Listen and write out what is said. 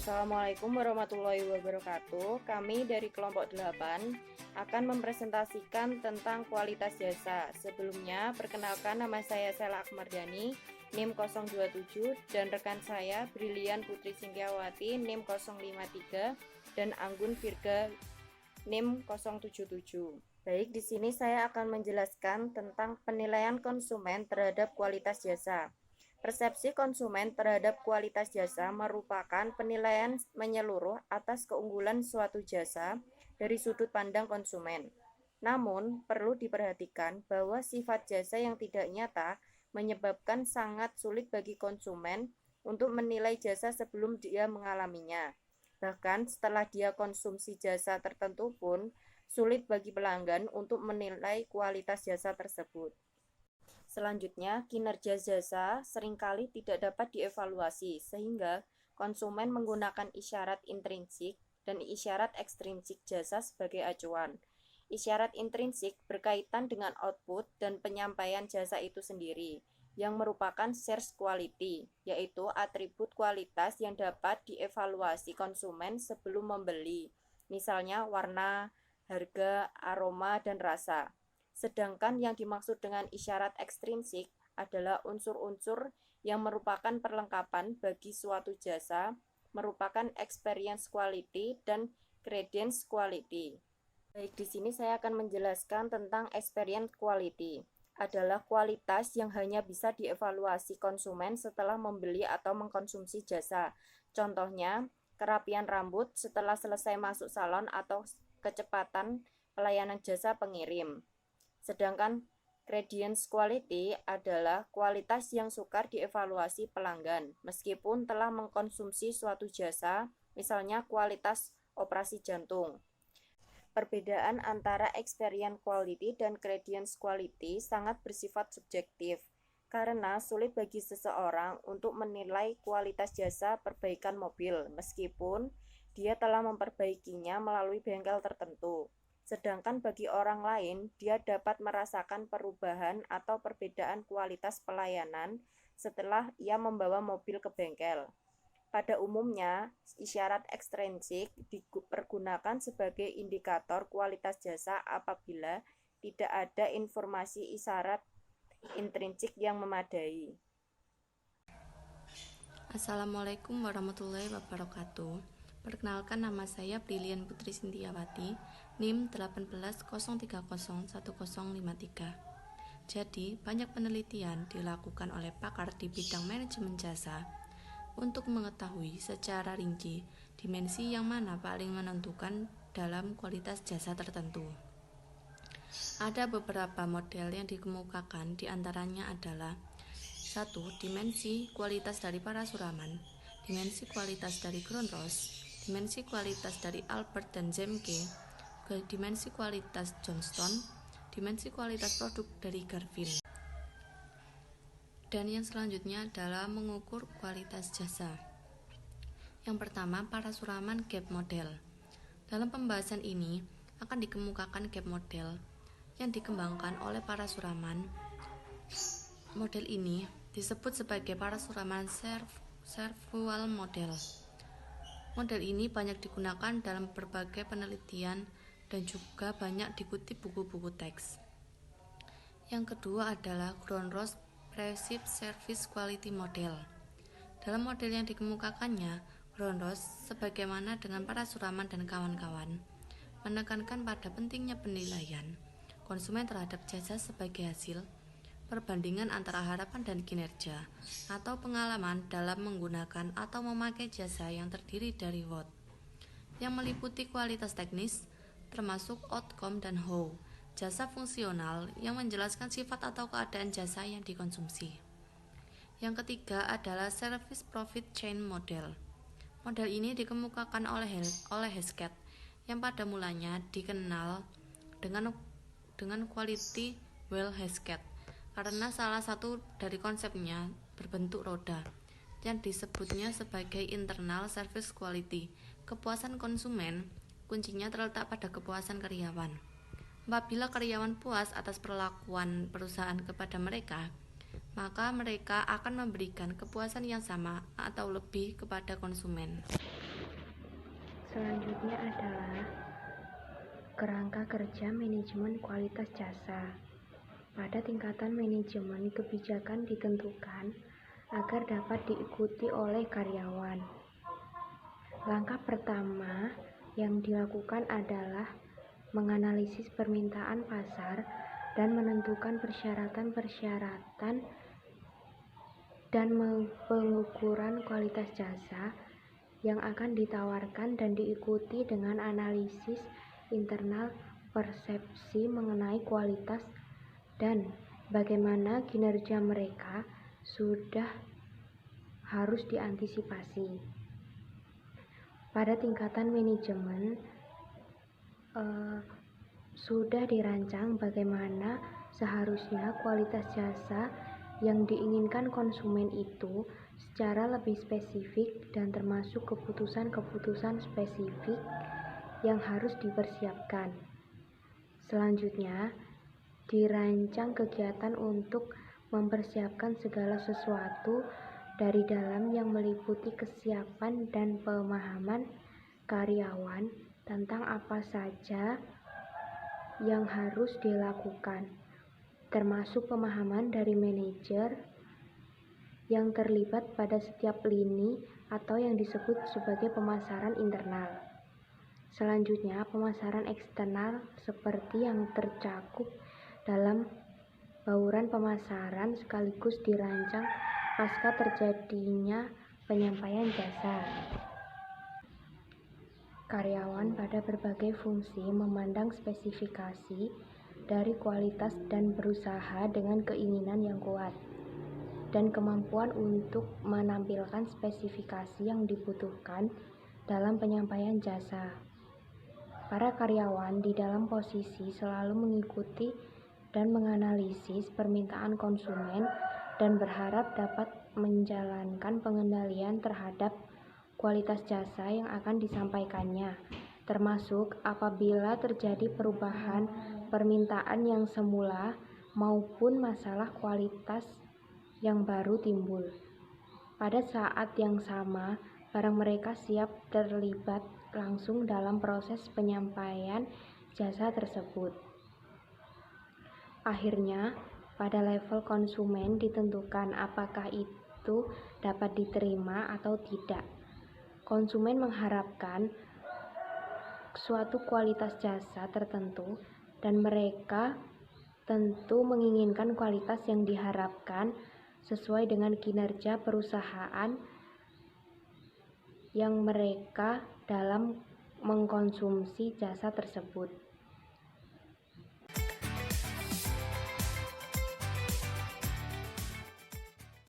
Assalamualaikum warahmatullahi wabarakatuh. Kami dari kelompok 8 akan mempresentasikan tentang kualitas jasa. Sebelumnya, perkenalkan nama saya Sela Akmardani, NIM 027, dan rekan saya Brilian Putri Sintiawati, NIM 053, dan Anggun Virga, NIM 077. Baik, di sini saya akan menjelaskan tentang penilaian konsumen terhadap kualitas jasa. Persepsi konsumen terhadap kualitas jasa merupakan penilaian menyeluruh atas keunggulan suatu jasa dari sudut pandang konsumen. Namun, perlu diperhatikan bahwa sifat jasa yang tidak nyata menyebabkan sangat sulit bagi konsumen untuk menilai jasa sebelum dia mengalaminya. Bahkan setelah dia konsumsi jasa tertentu pun, sulit bagi pelanggan untuk menilai kualitas jasa tersebut. Selanjutnya, kinerja jasa seringkali tidak dapat dievaluasi, sehingga konsumen menggunakan isyarat intrinsik dan isyarat ekstrinsik jasa sebagai acuan. Isyarat intrinsik berkaitan dengan output dan penyampaian jasa itu sendiri, yang merupakan source quality, yaitu atribut kualitas yang dapat dievaluasi konsumen sebelum membeli, misalnya warna, harga, aroma, dan rasa. Sedangkan yang dimaksud dengan isyarat ekstrinsik adalah unsur-unsur yang merupakan perlengkapan bagi suatu jasa, merupakan experience quality dan credence quality. Baik, di sini saya akan menjelaskan tentang experience quality. Adalah kualitas yang hanya bisa dievaluasi konsumen setelah membeli atau mengkonsumsi jasa. Contohnya, kerapian rambut setelah selesai masuk salon atau kecepatan pelayanan jasa pengirim. Sedangkan credence quality adalah kualitas yang sukar dievaluasi pelanggan meskipun telah mengkonsumsi suatu jasa, misalnya kualitas operasi jantung. Perbedaan antara experience quality dan credence quality sangat bersifat subjektif karena sulit bagi seseorang untuk menilai kualitas jasa perbaikan mobil meskipun dia telah memperbaikinya melalui bengkel tertentu. Sedangkan bagi orang lain, dia dapat merasakan perubahan atau perbedaan kualitas pelayanan setelah ia membawa mobil ke bengkel. Pada umumnya, isyarat ekstrinsik dipergunakan sebagai indikator kualitas jasa apabila tidak ada informasi isyarat intrinsik yang memadai. Assalamualaikum warahmatullahi wabarakatuh. Perkenalkan, nama saya Brilian Putri Sintiawati, NIM 1803010053. Jadi, banyak penelitian dilakukan oleh pakar di bidang manajemen jasa untuk mengetahui secara rinci dimensi yang mana paling menentukan dalam kualitas jasa tertentu. Ada beberapa model yang dikemukakan, diantaranya adalah 1. Dimensi kualitas dari parasuraman, dimensi kualitas dari Grönroos, dimensi kualitas dari Albert dan Zemke, dimensi kualitas Johnston, dimensi kualitas produk dari Garvin. Dan yang selanjutnya adalah mengukur kualitas jasa. Yang pertama, parasuraman gap model. Dalam pembahasan ini akan dikemukakan gap model yang dikembangkan oleh parasuraman. Model ini disebut sebagai parasuraman servual model. Model ini banyak digunakan dalam berbagai penelitian dan juga banyak dikutip buku-buku teks. Yang kedua adalah Grönroos Perceived Service Quality Model. Dalam model yang dikemukakannya, Grönroos, sebagaimana dengan parasuraman dan kawan-kawan, menekankan pada pentingnya penilaian konsumen terhadap jasa sebagai hasil perbandingan antara harapan dan kinerja, atau pengalaman dalam menggunakan atau memakai jasa yang terdiri dari WOT, yang meliputi kualitas teknis, termasuk outcome dan how, jasa fungsional yang menjelaskan sifat atau keadaan jasa yang dikonsumsi. Yang ketiga adalah Service Profit Chain Model. Model ini dikemukakan oleh Hesketh, yang pada mulanya dikenal dengan Quality Wheel Hesketh, karena salah satu dari konsepnya berbentuk roda yang disebutnya sebagai internal service quality. Kepuasan konsumen kuncinya terletak pada kepuasan karyawan. Apabila karyawan puas atas perlakuan perusahaan kepada mereka, maka mereka akan memberikan kepuasan yang sama atau lebih kepada konsumen. Selanjutnya adalah kerangka kerja manajemen kualitas jasa. Pada tingkatan manajemen, kebijakan ditentukan agar dapat diikuti oleh karyawan. Langkah pertama yang dilakukan adalah menganalisis permintaan pasar dan menentukan persyaratan-persyaratan dan pengukuran kualitas jasa yang akan ditawarkan dan diikuti dengan analisis internal persepsi mengenai kualitas dan bagaimana kinerja mereka sudah harus diantisipasi. Pada tingkatan manajemen sudah dirancang bagaimana seharusnya kualitas jasa yang diinginkan konsumen itu secara lebih spesifik dan termasuk keputusan-keputusan spesifik yang harus dipersiapkan. Selanjutnya, dirancang kegiatan untuk mempersiapkan segala sesuatu dari dalam yang meliputi kesiapan dan pemahaman karyawan tentang apa saja yang harus dilakukan, termasuk pemahaman dari manajer yang terlibat pada setiap lini atau yang disebut sebagai pemasaran internal. Selanjutnya, pemasaran eksternal seperti yang tercakup dalam bauran pemasaran sekaligus dirancang pasca terjadinya penyampaian jasa. Karyawan pada berbagai fungsi memandang spesifikasi dari kualitas dan berusaha dengan keinginan yang kuat dan kemampuan untuk menampilkan spesifikasi yang dibutuhkan dalam penyampaian jasa. Para karyawan di dalam posisi selalu mengikuti dan menganalisis permintaan konsumen dan berharap dapat menjalankan pengendalian terhadap kualitas jasa yang akan disampaikannya, termasuk apabila terjadi perubahan permintaan yang semula maupun masalah kualitas yang baru timbul. Pada saat yang sama, barang mereka siap terlibat langsung dalam proses penyampaian jasa tersebut. Akhirnya, pada level konsumen ditentukan apakah itu dapat diterima atau tidak. Konsumen mengharapkan suatu kualitas jasa tertentu dan mereka tentu menginginkan kualitas yang diharapkan sesuai dengan kinerja perusahaan yang mereka dalam mengkonsumsi jasa tersebut.